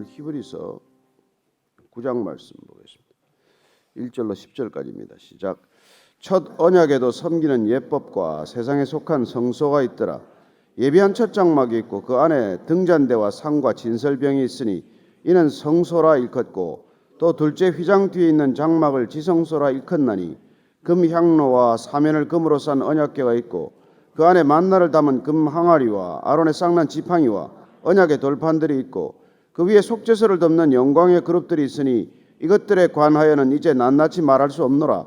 오늘 히브리서 9장 말씀 보겠습니다. 1절로 10절까지입니다. 시작. 첫 언약에도 섬기는 예법과 세상에 속한 성소가 있더라. 예비한 첫 장막이 있고 그 안에 등잔대와 상과 진설병이 있으니 이는 성소라 일컫고 또 둘째 휘장 뒤에 있는 장막을 지성소라 일컫나니 금 향로와 사면을 금으로 싼 언약궤가 있고 그 안에 만나를 담은 금 항아리와 아론의 쌍난 지팡이와 언약의 돌판들이 있고 그 위에 속죄소를 덮는 영광의 그룹들이 있으니 이것들에 관하여는 이제 낱낱이 말할 수 없노라.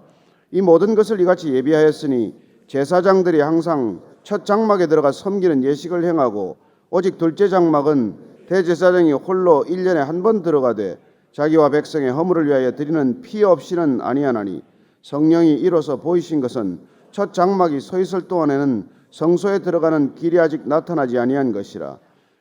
이 모든 것을 이같이 예비하였으니 제사장들이 항상 첫 장막에 들어가 섬기는 예식을 행하고 오직 둘째 장막은 대제사장이 홀로 1년에 한 번 들어가되 자기와 백성의 허물을 위하여 드리는 피 없이는 아니하나니 성령이 이로써 보이신 것은 첫 장막이 서 있을 동안에는 성소에 들어가는 길이 아직 나타나지 아니한 것이라.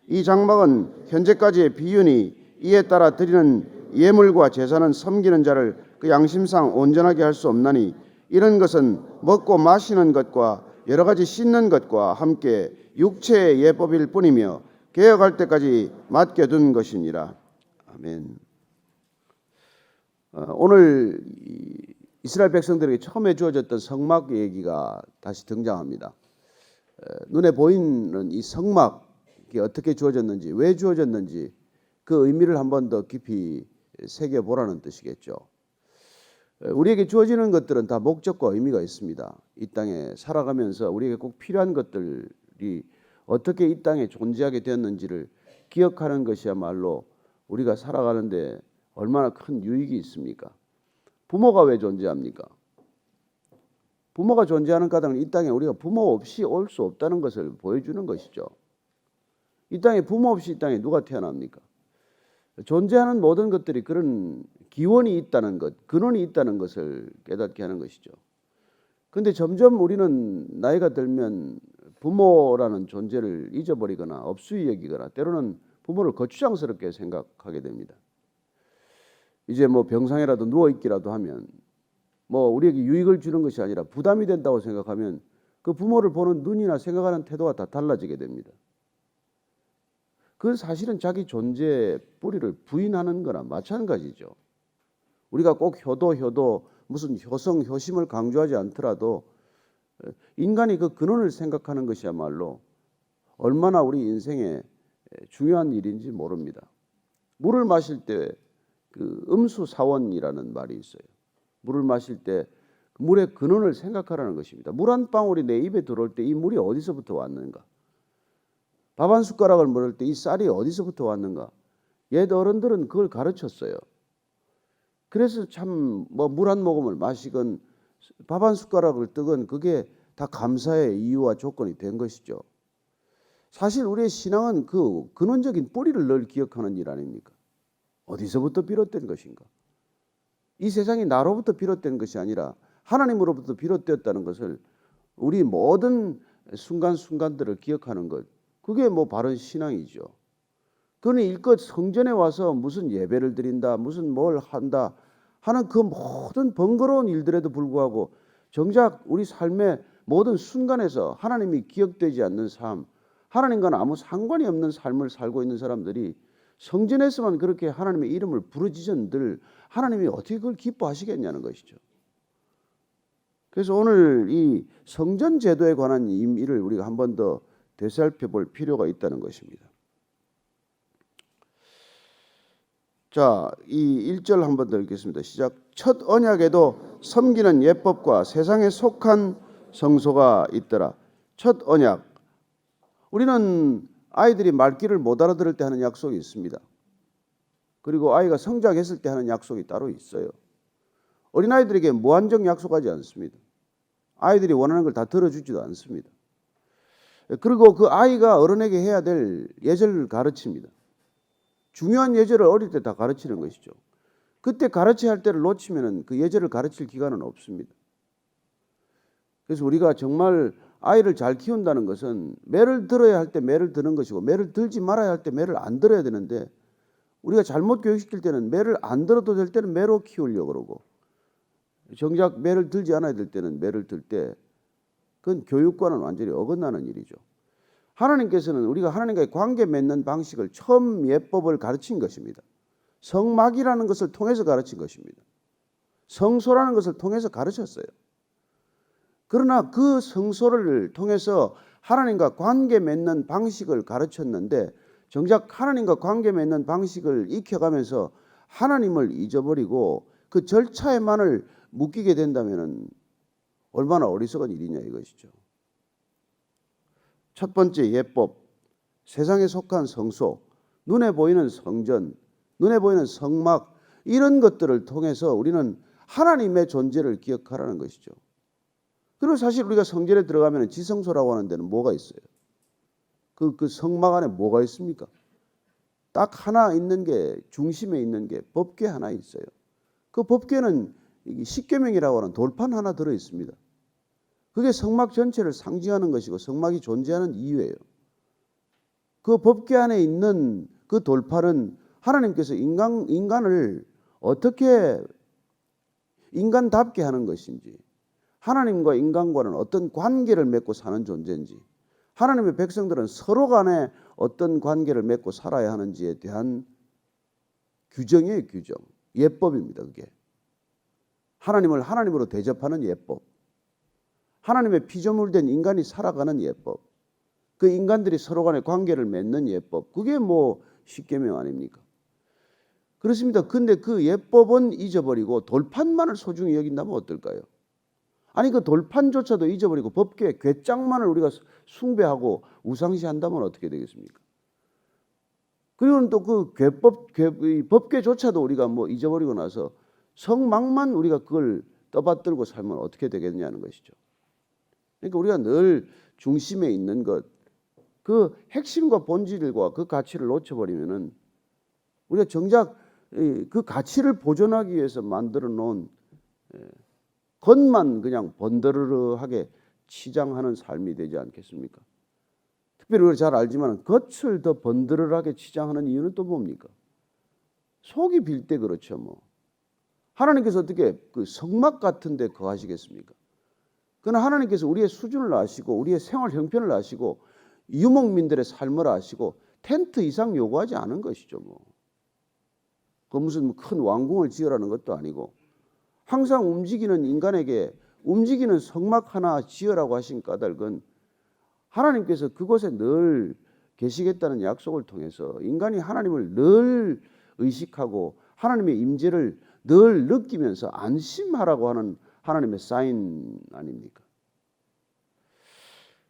이 장막은 현재까지의 비유니 이에 따라 드리는 예물과 제사는 섬기는 자를 그 양심상 온전하게 할 수 없나니 이런 것은 먹고 마시는 것과 여러 가지 씻는 것과 함께 육체의 예법일 뿐이며 개혁할 때까지 맡겨둔 것이니라. 아멘. 오늘 이스라엘 백성들에게 처음에 주어졌던 성막 얘기가 다시 등장합니다. 눈에 보이는 이 성막이 어떻게 주어졌는지, 왜 주어졌는지 그 의미를 한 번 더 깊이 새겨보라는 뜻이겠죠. 우리에게 주어지는 것들은 다 목적과 의미가 있습니다. 이 땅에 살아가면서 우리에게 꼭 필요한 것들이 어떻게 이 땅에 존재하게 되었는지를 기억하는 것이야말로 우리가 살아가는데 얼마나 큰 유익이 있습니까? 부모가 왜 존재합니까? 부모가 존재하는 까닭은 이 땅에 우리가 부모 없이 올 수 없다는 것을 보여주는 것이죠. 이 땅에 부모 없이 이 땅에 누가 태어납니까? 존재하는 모든 것들이 그런 기원이 있다는 것, 근원이 있다는 것을 깨닫게 하는 것이죠. 그런데 점점 우리는 나이가 들면 부모라는 존재를 잊어버리거나 업수히 여기거나 때로는 부모를 거추장스럽게 생각하게 됩니다. 이제 뭐 병상에라도 누워있기라도 하면 뭐 우리에게 유익을 주는 것이 아니라 부담이 된다고 생각하면 그 부모를 보는 눈이나 생각하는 태도가 다 달라지게 됩니다. 그건 사실은 자기 존재의 뿌리를 부인하는 거나 마찬가지죠. 우리가 꼭 효도 무슨 효성, 효심을 강조하지 않더라도 인간이 그 근원을 생각하는 것이야말로 얼마나 우리 인생에 중요한 일인지 모릅니다. 물을 마실 때 그 음수사원이라는 말이 있어요. 물을 마실 때 물의 근원을 생각하라는 것입니다. 물 한 방울이 내 입에 들어올 때 이 물이 어디서부터 왔는가? 밥 한 숟가락을 먹을 때 이 쌀이 어디서부터 왔는가? 옛 어른들은 그걸 가르쳤어요. 그래서 참 뭐 물 한 모금을 마시건 밥 한 숟가락을 뜨건 그게 다 감사의 이유와 조건이 된 것이죠. 사실 우리의 신앙은 그 근원적인 뿌리를 늘 기억하는 일 아닙니까? 어디서부터 비롯된 것인가? 이 세상이 나로부터 비롯된 것이 아니라 하나님으로부터 비롯되었다는 것을 우리 모든 순간순간들을 기억하는 것, 그게 뭐 바른 신앙이죠. 그는 일껏 성전에 와서 무슨 예배를 드린다, 무슨 뭘 한다 하는 그 모든 번거로운 일들에도 불구하고 정작 우리 삶의 모든 순간에서 하나님이 기억되지 않는 삶, 하나님과는 아무 상관이 없는 삶을 살고 있는 사람들이 성전에서만 그렇게 하나님의 이름을 부르짖은들 하나님이 어떻게 그걸 기뻐하시겠냐는 것이죠. 그래서 오늘 이 성전 제도에 관한 의미를 우리가 한 번 더 되살펴볼 필요가 있다는 것입니다. 자, 이 1절 한 번 더 읽겠습니다. 시작. 첫 언약에도 섬기는 예법과 세상에 속한 성소가 있더라. 첫 언약. 우리는 아이들이 말귀를 못 알아들을 때 하는 약속이 있습니다. 그리고 아이가 성장했을 때 하는 약속이 따로 있어요. 어린아이들에게 무한정 약속하지 않습니다. 아이들이 원하는 걸 다 들어주지도 않습니다. 그리고 그 아이가 어른에게 해야 될 예절을 가르칩니다. 중요한 예절을 어릴 때 다 가르치는 것이죠. 그때 가르쳐야 할 때를 놓치면 그 예절을 가르칠 기간은 없습니다. 그래서 우리가 정말 아이를 잘 키운다는 것은 매를 들어야 할 때 매를 드는 것이고 매를 들지 말아야 할 때 매를 안 들어야 되는데 우리가 잘못 교육시킬 때는 매를 안 들어도 될 때는 매로 키우려고 그러고 정작 매를 들지 않아야 될 때는 매를 들 때 그건 교육과는 완전히 어긋나는 일이죠. 하나님께서는 우리가 하나님과의 관계 맺는 방식을 처음 예법을 가르친 것입니다. 성막이라는 것을 통해서 가르친 것입니다. 성소라는 것을 통해서 가르쳤어요. 그러나 그 성소를 통해서 하나님과 관계 맺는 방식을 가르쳤는데 정작 하나님과 관계 맺는 방식을 익혀가면서 하나님을 잊어버리고 그 절차에만을 묶이게 된다면 얼마나 어리석은 일이냐 이것이죠. 첫 번째 예법, 세상에 속한 성소, 눈에 보이는 성전, 눈에 보이는 성막 이런 것들을 통해서 우리는 하나님의 존재를 기억하라는 것이죠. 그리고 사실 우리가 성전에 들어가면 지성소라고 하는 데는 뭐가 있어요? 그 성막 안에 뭐가 있습니까? 딱 하나 있는 게 중심에 있는 게 법궤 하나 있어요. 그 법궤는 십계명이라고 하는 돌판 하나 들어 있습니다. 그게 성막 전체를 상징하는 것이고 성막이 존재하는 이유예요. 그 법궤 안에 있는 그 돌판은 하나님께서 인간을 어떻게 인간답게 하는 것인지, 하나님과 인간과는 어떤 관계를 맺고 사는 존재인지, 하나님의 백성들은 서로 간에 어떤 관계를 맺고 살아야 하는지에 대한 규정이에요, 규정. 예법입니다, 그게. 하나님을 하나님으로 대접하는 예법. 하나님의 피조물된 인간이 살아가는 예법. 그 인간들이 서로 간에 관계를 맺는 예법. 그게 뭐 십계명 아닙니까? 그렇습니다. 근데 그 예법은 잊어버리고 돌판만을 소중히 여긴다면 어떨까요? 아니 그 돌판조차도 잊어버리고 법궤, 궤장만을 우리가 숭배하고 우상시한다면 어떻게 되겠습니까? 그리고는 또 그 법궤조차도 우리가 뭐 잊어버리고 나서 성막만 우리가 그걸 떠받들고 살면 어떻게 되겠냐는 것이죠. 그러니까 우리가 늘 중심에 있는 것, 그 핵심과 본질과 그 가치를 놓쳐버리면은 우리가 정작 그 가치를 보존하기 위해서 만들어 놓은 겉만 그냥 번드르르하게 치장하는 삶이 되지 않겠습니까? 특별히 우리가 잘 알지만 겉을 더 번드르르하게 치장하는 이유는 또 뭡니까? 속이 빌 때 그렇죠 뭐. 하나님께서 어떻게 그 성막 같은 데 거하시겠습니까? 그러나 하나님께서 우리의 수준을 아시고 우리의 생활 형편을 아시고 유목민들의 삶을 아시고 텐트 이상 요구하지 않은 것이죠 뭐. 그 무슨 큰 왕궁을 지으라는 것도 아니고 항상 움직이는 인간에게 움직이는 성막 하나 지으라고 하신 까닭은 하나님께서 그곳에 늘 계시겠다는 약속을 통해서 인간이 하나님을 늘 의식하고 하나님의 임재를 늘 느끼면서 안심하라고 하는 하나님의 사인 아닙니까?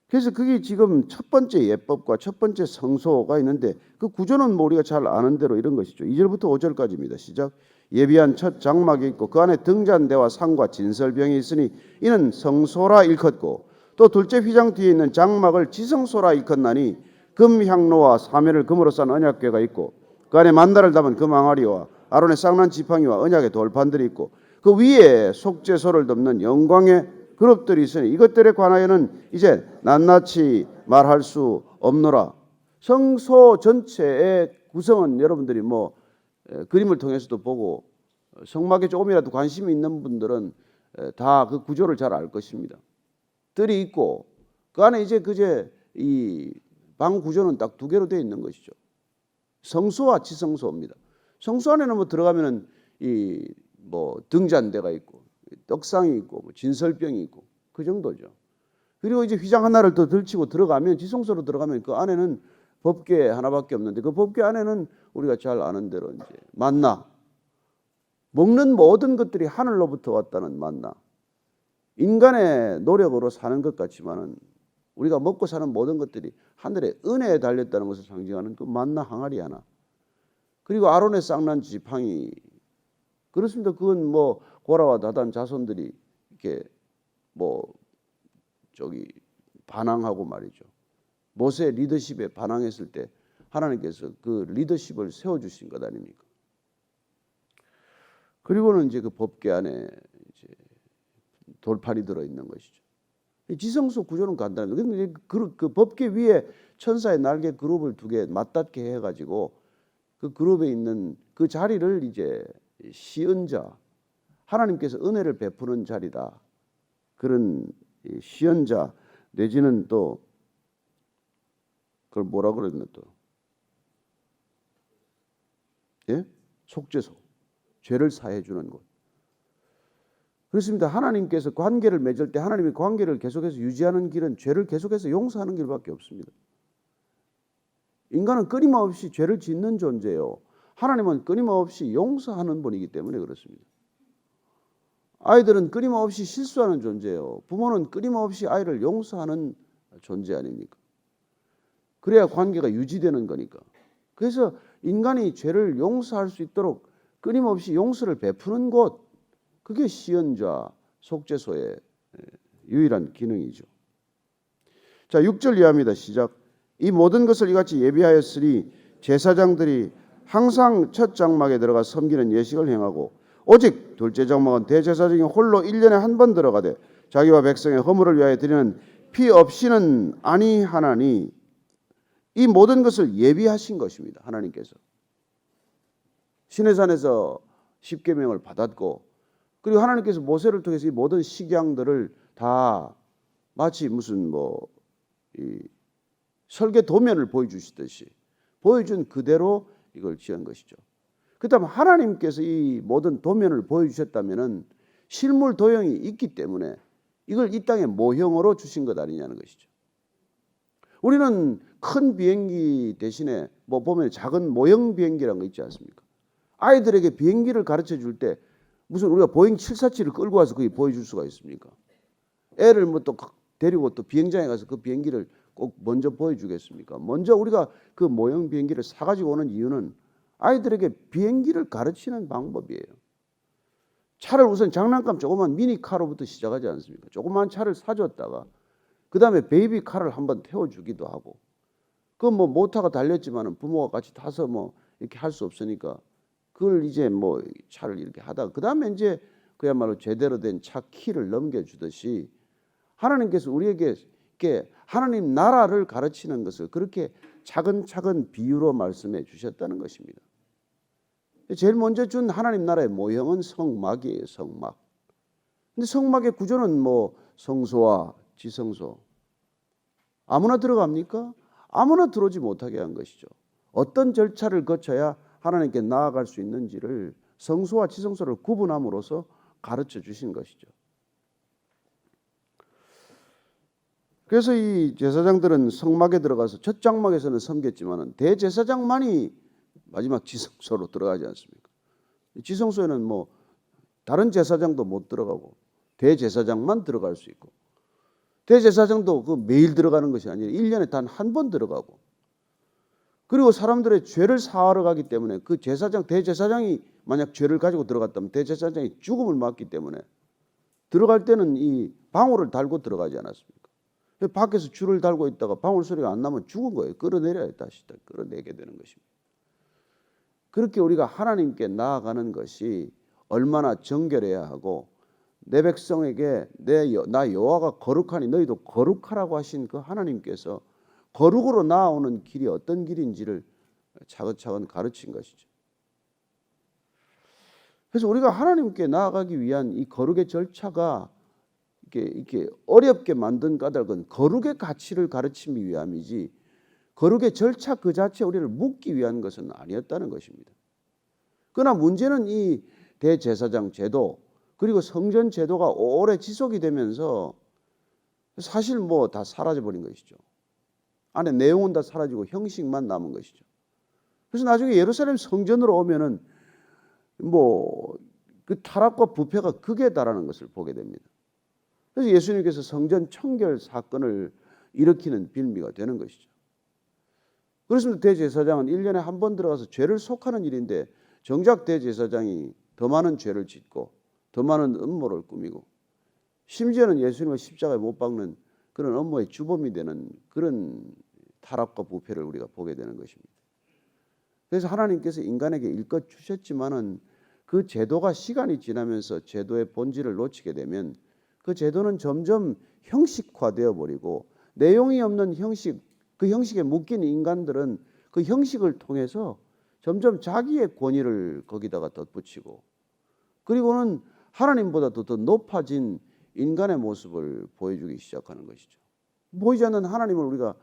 그래서 그게 지금 첫 번째 예법과 첫 번째 성소가 있는데 그 구조는 뭐 우리가 잘 아는 대로 이런 것이죠. 2절부터 5절까지입니다. 시작. 예비한 첫 장막이 있고 그 안에 등잔대와 상과 진설병이 있으니 이는 성소라 일컫고 또 둘째 휘장 뒤에 있는 장막을 지성소라 일컫나니 금향로와 사면을 금으로 싼 언약궤가 있고 그 안에 만다를 담은 금항아리와 아론의 쌍난 지팡이와 언약의 돌판들이 있고 그 위에 속죄소를 덮는 영광의 그룹들이 있으니 이것들에 관하여는 이제 낱낱이 말할 수 없노라. 성소 전체의 구성은 여러분들이 뭐 그림을 통해서도 보고 성막에 조금이라도 관심이 있는 분들은 다 그 구조를 잘 알 것입니다. 뜰이 있고 그 안에 이제 이 방 구조는 딱 두 개로 되어 있는 것이죠. 성소와 지성소입니다. 성소 안에는 뭐 들어가면은 이 뭐 등잔대가 있고 떡상이 있고 뭐 진설병이 있고 그 정도죠. 그리고 이제 휘장 하나를 더 들치고 들어가면 지성소로 들어가면 그 안에는 법궤 하나밖에 없는데 그 법궤 안에는 우리가 잘 아는 대로 이제 만나 먹는 모든 것들이 하늘로부터 왔다는 만나 인간의 노력으로 사는 것 같지만은 우리가 먹고 사는 모든 것들이 하늘의 은혜에 달렸다는 것을 상징하는 그 만나 항아리 하나 그리고 아론의 쌍난 지팡이 그렇습니다. 그건 뭐 고라와 다단 자손들이 이렇게 뭐 반항하고 말이죠. 모세의 리더십에 반항했을 때 하나님께서 그 리더십을 세워주신 것 아닙니까? 그리고는 이제 그 법궤 안에 이제 돌판이 들어있는 것이죠. 지성소 구조는 간단합니다. 근데 그 법궤 위에 천사의 날개 그룹을 두 개 맞닿게 해가지고 그 그룹에 있는 그 자리를 이제 시언자, 하나님께서 은혜를 베푸는 자리다. 그런 시언자 내지는 또 그걸 뭐라 그랬나 또? 예? 속죄소. 죄를 사해 주는 곳. 그렇습니다. 하나님께서 관계를 맺을 때 하나님이 관계를 계속해서 유지하는 길은 죄를 계속해서 용서하는 길밖에 없습니다. 인간은 끊임없이 죄를 짓는 존재예요. 하나님은 끊임없이 용서하는 분이기 때문에 그렇습니다. 아이들은 끊임없이 실수하는 존재예요. 부모는 끊임없이 아이를 용서하는 존재 아닙니까? 그래야 관계가 유지되는 거니까. 그래서 인간이 죄를 용서할 수 있도록 끊임없이 용서를 베푸는 곳, 그게 시언자 속죄소의 유일한 기능이죠. 자, 6절 이하입니다. 시작. 이 모든 것을 이같이 예비하였으니 제사장들이 항상 첫 장막에 들어가 섬기는 예식을 행하고 오직 둘째 장막은 대제사장이 홀로 1년에 한 번 들어가되 자기와 백성의 허물을 위하여 드리는 피 없이는 아니하나니 이 모든 것을 예비하신 것입니다. 하나님께서 시내산에서 십계명을 받았고 그리고 하나님께서 모세를 통해서 이 모든 식양들을 다 마치 무슨 이 설계 도면을 보여주시듯이 보여준 그대로 이걸 지은 것이죠. 그렇다면 하나님께서 이 모든 도면을 보여주셨다면은 실물 도형이 있기 때문에 이걸 이 땅의 모형으로 주신 것 아니냐는 것이죠. 우리는 큰 비행기 대신에 보면 작은 모형 비행기라는 거 있지 않습니까? 아이들에게 비행기를 가르쳐 줄 때 무슨 우리가 보잉 747을 끌고 와서 그게 보여줄 수가 있습니까? 애를 또 데리고 또 비행장에 가서 그 비행기를 꼭 먼저 보여주겠습니까? 먼저 우리가 그 모형 비행기를 사가지고 오는 이유는 아이들에게 비행기를 가르치는 방법이에요. 차를 우선 장난감 조그만 미니카로부터 시작하지 않습니까? 조그만 차를 사줬다가 그 다음에 베이비카를 한번 태워주기도 하고 그건 모터가 달렸지만은 부모가 같이 타서 이렇게 할 수 없으니까 그걸 이제 차를 이렇게 하다가 그 다음에 이제 그야말로 제대로 된 차 키를 넘겨주듯이 하나님께서 우리에게 이렇게 하나님 나라를 가르치는 것을 그렇게 차근차근 비유로 말씀해 주셨다는 것입니다. 제일 먼저 준 하나님 나라의 모형은 성막이에요. 성막. 근데 성막의 구조는 성소와 지성소. 아무나 들어갑니까? 아무나 들어오지 못하게 한 것이죠. 어떤 절차를 거쳐야 하나님께 나아갈 수 있는지를 성소와 지성소를 구분함으로써 가르쳐 주신 것이죠. 그래서 이 제사장들은 성막에 들어가서 첫 장막에서는 섬겼지만은 대제사장만이 마지막 지성소로 들어가지 않습니까? 지성소에는 다른 제사장도 못 들어가고 대제사장만 들어갈 수 있고 대제사장도 그 매일 들어가는 것이 아니라 1년에 단 한 번 들어가고 그리고 사람들의 죄를 사하러 가기 때문에 그 대제사장이 만약 죄를 가지고 들어갔다면 대제사장이 죽음을 맞기 때문에 들어갈 때는 이 방울을 달고 들어가지 않았습니까? 밖에서 줄을 달고 있다가 방울 소리가 안 나면 죽은 거예요. 끌어내려야 다시 끌어내게 되는 것입니다. 그렇게 우리가 하나님께 나아가는 것이 얼마나 정결해야 하고 내 백성에게 나 여호와가 거룩하니 너희도 거룩하라고 하신 그 하나님께서 거룩으로 나아오는 길이 어떤 길인지를 차근차근 가르친 것이죠. 그래서 우리가 하나님께 나아가기 위한 이 거룩의 절차가 이렇게 어렵게 만든 까닭은 거룩의 가치를 가르치기 위함이지 거룩의 절차 그 자체 우리를 묶기 위한 것은 아니었다는 것입니다. 그러나 문제는 이 대제사장 제도 그리고 성전 제도가 오래 지속이 되면서 사실 다 사라져버린 것이죠. 안에 내용은 다 사라지고 형식만 남은 것이죠. 그래서 나중에 예루살렘 성전으로 오면은 그 타락과 부패가 극에 달하는 것을 보게 됩니다. 그래서 예수님께서 성전 청결 사건을 일으키는 빌미가 되는 것이죠. 그렇습니다. 대제사장은 1년에 한 번 들어가서 죄를 속하는 일인데 정작 대제사장이 더 많은 죄를 짓고 더 많은 음모를 꾸미고 심지어는 예수님을 십자가에 못 박는 그런 업무의 주범이 되는 그런 타락과 부패를 우리가 보게 되는 것입니다. 그래서 하나님께서 인간에게 일껏 주셨지만은 그 제도가 시간이 지나면서 제도의 본질을 놓치게 되면 그 제도는 점점 형식화되어 버리고 내용이 없는 형식, 그 형식에 묶인 인간들은 그 형식을 통해서 점점 자기의 권위를 거기다가 덧붙이고 그리고는 하나님보다도 더 높아진 인간의 모습을 보여주기 시작하는 것이죠. 보이지 않는 하나님을 우리가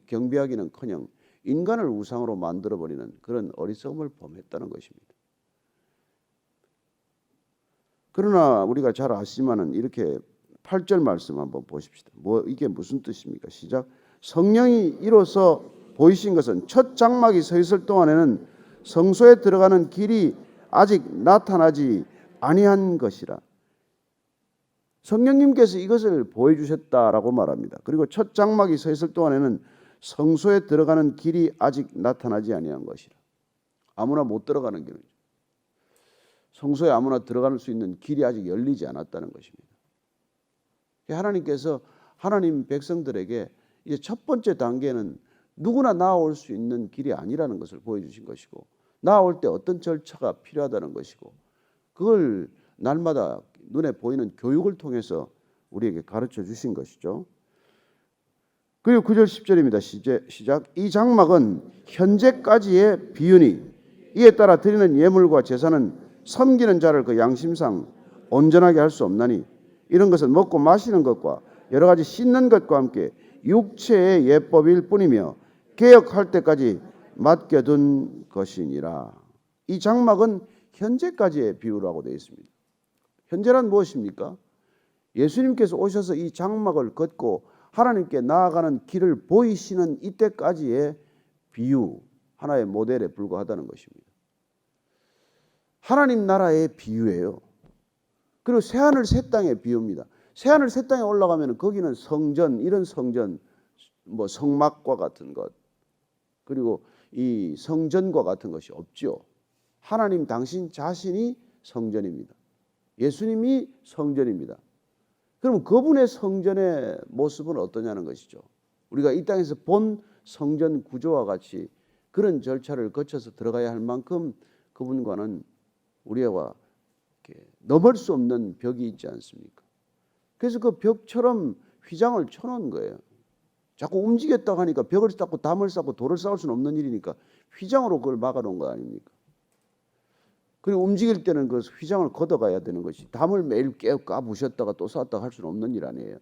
경배하기는커녕 인간을 우상으로 만들어버리는 그런 어리석음을 범했다는 것입니다. 그러나 우리가 잘 아시지만은 이렇게 8절 말씀 한번 보십시다. 이게 무슨 뜻입니까? 시작. 성령이 이로써 보이신 것은 첫 장막이 서 있을 동안에는 성소에 들어가는 길이 아직 나타나지 아니한 것이라. 성령님께서 이것을 보여주셨다라고 말합니다. 그리고 첫 장막이 서 있을 동안에는 성소에 들어가는 길이 아직 나타나지 아니한 것이라. 아무나 못 들어가는 길이죠. 성소에 아무나 들어갈 수 있는 길이 아직 열리지 않았다는 것입니다. 하나님께서 하나님 백성들에게 이제 첫 번째 단계는 누구나 나아올 수 있는 길이 아니라는 것을 보여주신 것이고, 나아올 때 어떤 절차가 필요하다는 것이고, 그걸 날마다 눈에 보이는 교육을 통해서 우리에게 가르쳐 주신 것이죠. 그리고 9절 10절입니다. 시작. 이 장막은 현재까지의 비유니 이에 따라 드리는 예물과 제사는 섬기는 자를 그 양심상 온전하게 할 수 없나니 이런 것은 먹고 마시는 것과 여러 가지 씻는 것과 함께 육체의 예법일 뿐이며 개혁할 때까지 맡겨둔 것이니라. 이 장막은 현재까지의 비유라고 되어 있습니다. 현재란 무엇입니까? 예수님께서 오셔서 이 장막을 걷고 하나님께 나아가는 길을 보이시는 이때까지의 비유, 하나의 모델에 불과하다는 것입니다. 하나님 나라의 비유예요. 그리고 새하늘 새 땅의 비유입니다. 새하늘 새 땅에 올라가면 거기는 성전, 이런 성전, 성막과 같은 것, 그리고 이 성전과 같은 것이 없죠. 하나님 당신 자신이 성전입니다. 예수님이 성전입니다. 그럼 그분의 성전의 모습은 어떠냐는 것이죠. 우리가 이 땅에서 본 성전 구조와 같이 그런 절차를 거쳐서 들어가야 할 만큼 그분과는 우리와 넘을 수 없는 벽이 있지 않습니까? 그래서 그 벽처럼 휘장을 쳐놓은 거예요. 자꾸 움직였다고 하니까 벽을 쌓고 담을 쌓고 돌을 쌓을 수는 없는 일이니까 휘장으로 그걸 막아놓은 거 아닙니까? 그리고 움직일 때는 그 휘장을 걷어가야 되는 것이, 담을 매일 까부셨다가 또 쌓았다가 할 수는 없는 일 아니에요.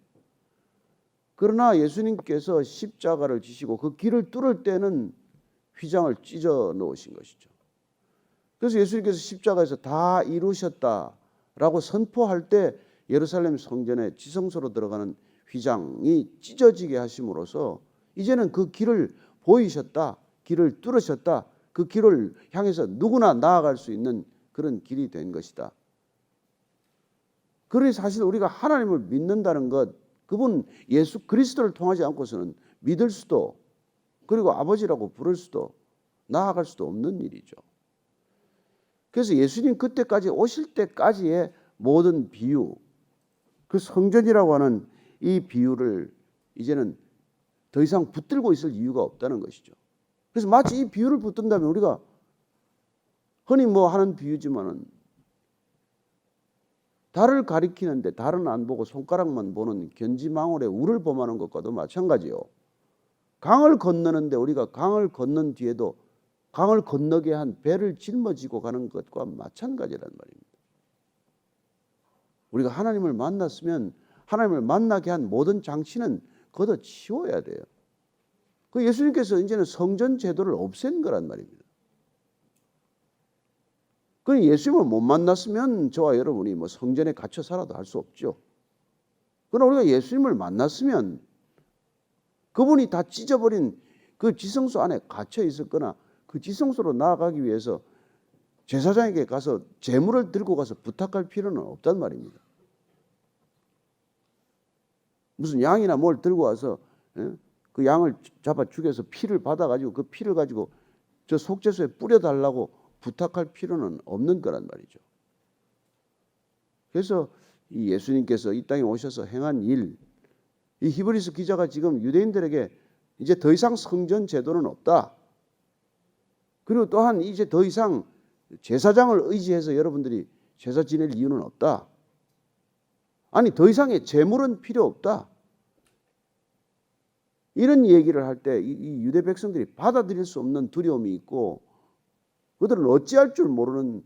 그러나 예수님께서 십자가를 지시고 그 길을 뚫을 때는 휘장을 찢어 놓으신 것이죠. 그래서 예수님께서 십자가에서 다 이루셨다라고 선포할 때 예루살렘 성전의 지성소로 들어가는 휘장이 찢어지게 하심으로써 이제는 그 길을 보이셨다, 길을 뚫으셨다, 그 길을 향해서 누구나 나아갈 수 있는 그런 길이 된 것이다. 그러니 사실 우리가 하나님을 믿는다는 것, 그분 예수 그리스도를 통하지 않고서는 믿을 수도, 그리고 아버지라고 부를 수도, 나아갈 수도 없는 일이죠. 그래서 예수님 그때까지 오실 때까지의 모든 비유, 그 성전이라고 하는 이 비유를 이제는 더 이상 붙들고 있을 이유가 없다는 것이죠. 그래서 마치 이 비유를 붙든다면 우리가 흔히 하는 비유지만은 달을 가리키는데 달은 안 보고 손가락만 보는 견지망울의 우를 범하는 것과도 마찬가지요. 강을 건너는데 우리가 강을 건넌 뒤에도 강을 건너게 한 배를 짊어지고 가는 것과 마찬가지란 말입니다. 우리가 하나님을 만났으면 하나님을 만나게 한 모든 장치는 걷어 치워야 돼요. 그 예수님께서 이제는 성전 제도를 없앤 거란 말입니다. 그 예수님을 못 만났으면 저와 여러분이 성전에 갇혀 살아도 할 수 없죠. 그러나 우리가 예수님을 만났으면 그분이 다 찢어버린 그 지성소 안에 갇혀 있었거나 그 지성소로 나아가기 위해서 제사장에게 가서 제물을 들고 가서 부탁할 필요는 없단 말입니다. 무슨 양이나 뭘 들고 와서 그 양을 잡아 죽여서 피를 받아가지고 그 피를 가지고 저 속죄소에 뿌려달라고 부탁할 필요는 없는 거란 말이죠. 그래서 이 예수님께서 이 땅에 오셔서 행한 일, 이 히브리서 기자가 지금 유대인들에게 이제 더 이상 성전 제도는 없다. 그리고 또한 이제 더 이상 제사장을 의지해서 여러분들이 제사 지낼 이유는 없다. 아니 더 이상의 제물은 필요 없다. 이런 얘기를 할 때 이 유대 백성들이 받아들일 수 없는 두려움이 있고 그들은 어찌할 줄 모르는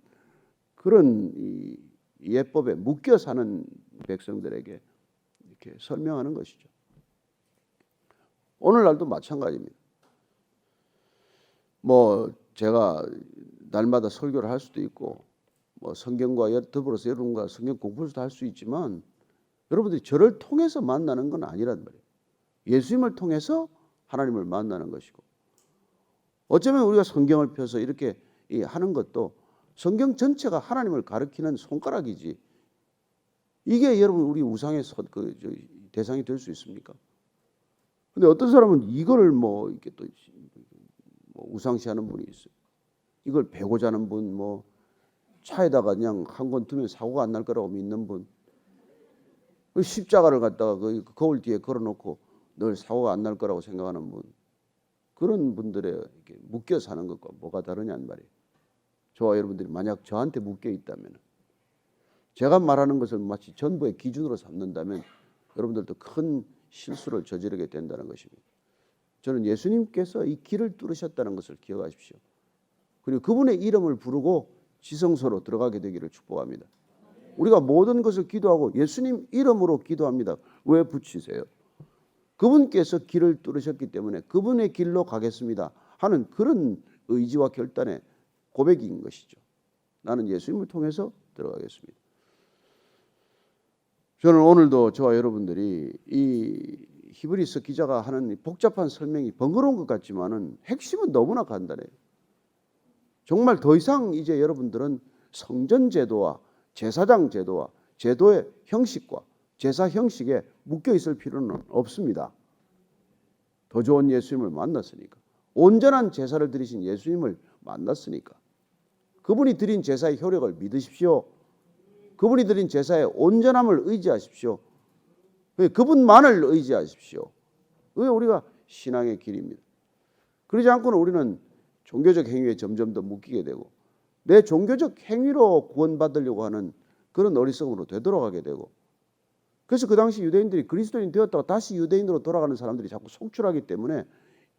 그런 이 예법에 묶여 사는 백성들에게 이렇게 설명하는 것이죠. 오늘날도 마찬가지입니다. 뭐 제가 날마다 설교를 할 수도 있고 뭐 성경과 더불어서 여러분과 성경 공부도 할 수 있지만 여러분들이 저를 통해서 만나는 건 아니란 말이에요. 예수님을 통해서 하나님을 만나는 것이고, 어쩌면 우리가 성경을 펴서 이렇게 하는 것도 성경 전체가 하나님을 가리키는 손가락이지, 이게 여러분 우리 우상의 대상이 될 수 있습니까? 근데 어떤 사람은 이거를 뭐 이렇게 또 우상시하는 분이 있어요. 이걸 베고자 하는 분, 뭐 차에다가 그냥 한 권 두면 사고가 안 날 거라고 믿는 분, 십자가를 갖다가 그 거울 뒤에 걸어놓고 늘 사고가 안 날 거라고 생각하는 분, 그런 분들의 이렇게 묶여 사는 것과 뭐가 다르냐는 말이에요. 저와 여러분들이 만약 저한테 묶여 있다면, 제가 말하는 것을 마치 전부의 기준으로 삼는다면 여러분들도 큰 실수를 저지르게 된다는 것입니다. 저는 예수님께서 이 길을 뚫으셨다는 것을 기억하십시오. 그리고 그분의 이름을 부르고 지성소로 들어가게 되기를 축복합니다. 우리가 모든 것을 기도하고 예수님 이름으로 기도합니다. 왜 붙이세요? 그분께서 길을 뚫으셨기 때문에 그분의 길로 가겠습니다 하는 그런 의지와 결단의 고백인 것이죠. 나는 예수님을 통해서 들어가겠습니다. 저는 오늘도 저와 여러분들이 이 히브리서 기자가 하는 복잡한 설명이 번거로운 것 같지만은 핵심은 너무나 간단해요. 정말 더 이상 이제 여러분들은 성전 제도와 제사장 제도와 제도의 형식과 제사 형식에 묶여 있을 필요는 없습니다. 더 좋은 예수님을 만났으니까, 온전한 제사를 드리신 예수님을 만났으니까, 그분이 드린 제사의 효력을 믿으십시오. 그분이 드린 제사의 온전함을 의지하십시오. 그분만을 의지하십시오. 그게 우리가 신앙의 길입니다. 그러지 않고는 우리는 종교적 행위에 점점 더 묶이게 되고, 내 종교적 행위로 구원받으려고 하는 그런 어리석음으로 되돌아가게 되고, 그래서 그 당시 유대인들이 그리스도인 되었다가 다시 유대인으로 돌아가는 사람들이 자꾸 속출하기 때문에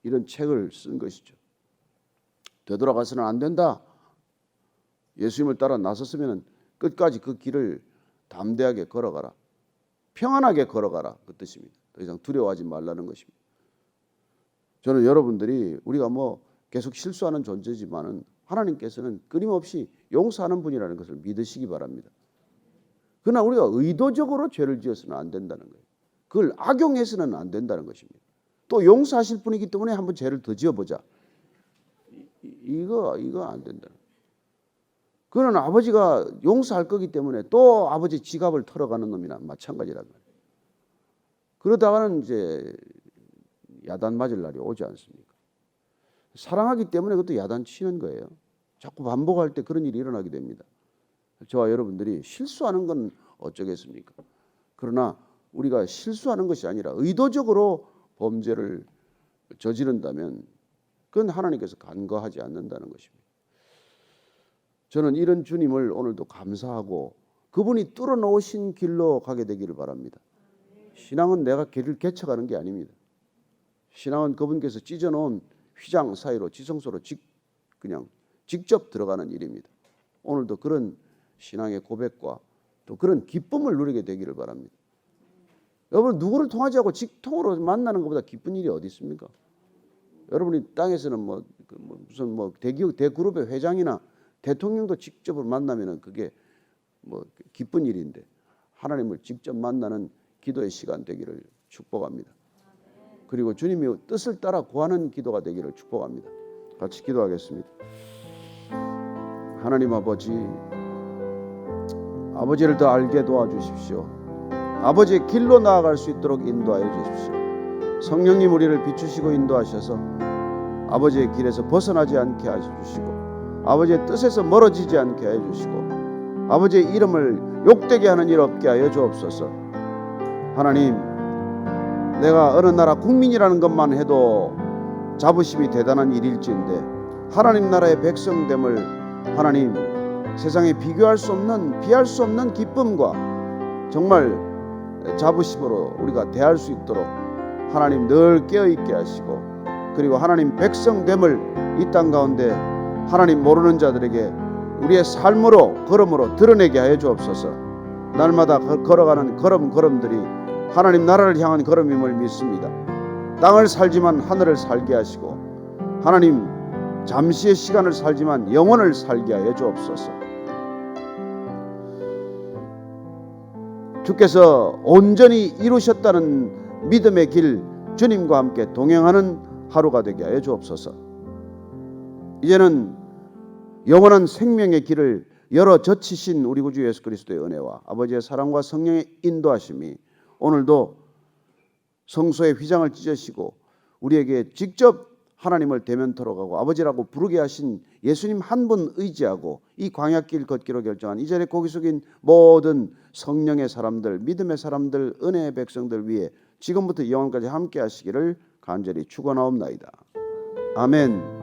이런 책을 쓴 것이죠. 되돌아가서는 안 된다. 예수님을 따라 나섰으면 끝까지 그 길을 담대하게 걸어가라. 평안하게 걸어가라. 그 뜻입니다. 더 이상 두려워하지 말라는 것입니다. 저는 여러분들이 우리가 뭐 계속 실수하는 존재지만은 하나님께서는 끊임없이 용서하는 분이라는 것을 믿으시기 바랍니다. 그러나 우리가 의도적으로 죄를 지어서는 안 된다는 거예요. 그걸 악용해서는 안 된다는 것입니다. 또 용서하실 분이기 때문에 한번 죄를 더 지어보자. 이거 안 된다. 그는 아버지가 용서할 거기 때문에 또 아버지 지갑을 털어가는 놈이나 마찬가지란 말이에요. 그러다가는 이제 야단 맞을 날이 오지 않습니까? 사랑하기 때문에 그것도 야단 치는 거예요. 자꾸 반복할 때 그런 일이 일어나게 됩니다. 저와 여러분들이 실수하는 건 어쩌겠습니까? 그러나 우리가 실수하는 것이 아니라 의도적으로 범죄를 저지른다면 그건 하나님께서 간과하지 않는다는 것입니다. 저는 이런 주님을 오늘도 감사하고 그분이 뚫어놓으신 길로 가게 되기를 바랍니다. 신앙은 내가 길을 개척하는 게 아닙니다. 신앙은 그분께서 찢어놓은 휘장 사이로 지성소로 그냥 직접 들어가는 일입니다. 오늘도 그런 신앙의 고백과 또 그런 기쁨을 누리게 되기를 바랍니다. 여러분, 누구를 통하지 않고 직통으로 만나는 것보다 기쁜 일이 어디 있습니까? 여러분이 땅에서는 무슨 대그룹의 회장이나 대통령도 직접 만나면은 그게 기쁜 일인데, 하나님을 직접 만나는 기도의 시간 되기를 축복합니다. 그리고 주님이 뜻을 따라 구하는 기도가 되기를 축복합니다. 같이 기도하겠습니다. 하나님 아버지를 더 알게 도와주십시오. 아버지의 길로 나아갈 수 있도록 인도하여 주십시오. 성령님 우리를 비추시고 인도하셔서 아버지의 길에서 벗어나지 않게 해주시고, 아버지의 뜻에서 멀어지지 않게 해주시고, 아버지의 이름을 욕되게 하는 일 없게 하여 주옵소서. 하나님, 내가 어느 나라 국민이라는 것만 해도 자부심이 대단한 일일지인데, 하나님 나라의 백성됨을 하나님 세상에 비교할 수 없는, 비할 수 없는 기쁨과 정말 자부심으로 우리가 대할 수 있도록 하나님 늘 깨어있게 하시고, 그리고 하나님 백성됨을 이 땅 가운데 하나님 모르는 자들에게 우리의 삶으로 걸음으로 드러내게 하여 주옵소서. 날마다 걸어가는 걸음들이 하나님 나라를 향한 걸음임을 믿습니다. 땅을 살지만 하늘을 살게 하시고 하나님 잠시의 시간을 살지만 영원을 살게 하여 주옵소서. 주께서 온전히 이루셨다는 믿음의 길 주님과 함께 동행하는 하루가 되게 하여 주옵소서. 이제는 영원한 생명의 길을 열어 젖히신 우리 구주 예수 그리스도의 은혜와 아버지의 사랑과 성령의 인도하심이 오늘도 성소의 휘장을 찢으시고 우리에게 직접 하나님을 대면토록 하고 아버지라고 부르게 하신 예수님 한 분 의지하고 이 광야길 걷기로 결정한 이 자리에 고개 숙인 모든 성령의 사람들, 믿음의 사람들, 은혜의 백성들 위해 지금부터 영원까지 함께 하시기를 간절히 축원하옵나이다. 아멘.